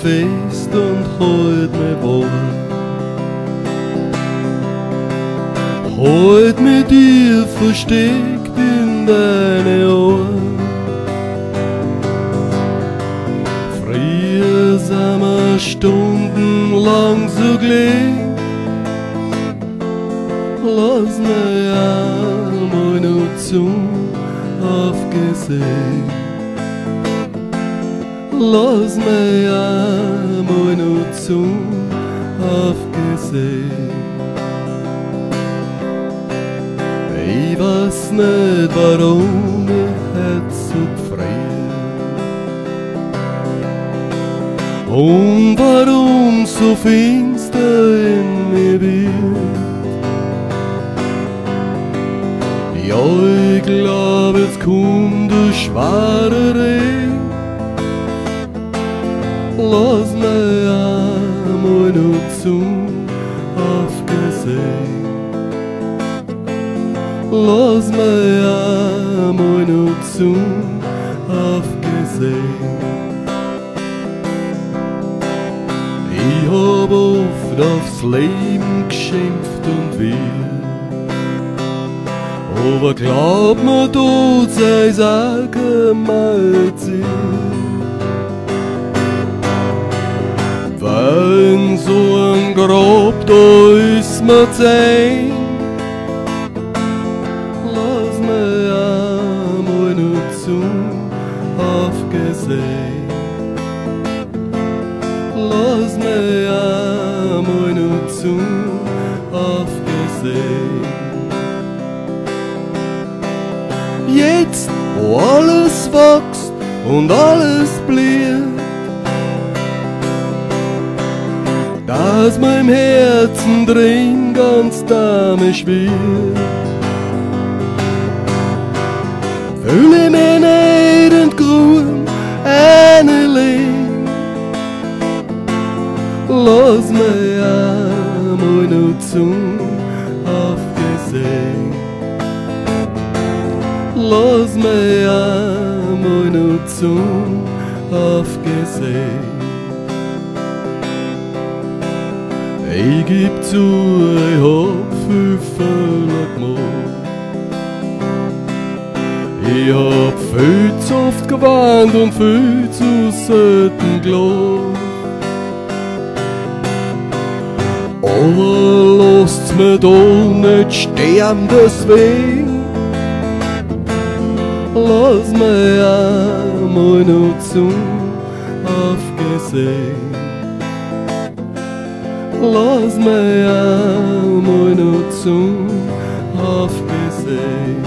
fest und halt mir wach. Halt mit dir versteckt in deine Ohren. Früher sind wir stundenlang so gelegen. Lass mir einmal noch zu aufgesehen. Lass mir einmal noch zu aufgesehen. Ich weiß nicht, warum ich Herz so gefriert und warum so finster in mir wird. Ja, ich glaub, jetzt kommt ein schwerer Regen. Lass mir einmal noch zu aufgesehen. Lass mir einmal noch zu aufgesehen. Ich hab oft aufs Leben geschimpft und will, aber glaub mir, Tod sei's auch kein mein Ziel. Weil in so ein Grab, da ist mir zäh. Lass mir einmal noch zu aufgesehen. Lass mir einmal noch zu aufgesehen. Jetzt, wo alles wächst und alles blüht, dass meinem Herzen drin ganz damisch wird, fühl ich mich nicht entgrün, eine Lehn. Lass mir einmal noch zu aufgesehen. Lass mir einmal noch zu aufgesehen. Ich geb zu, ich hab viel Fehler gemacht. Ich hab viel zu oft gewarnt und viel zu selten gelacht. Aber lasst's mir da nicht sterben deswegen. Lass mir einmal noch zu aufgesehen. Lass mir einmal noch zu aufgesehen.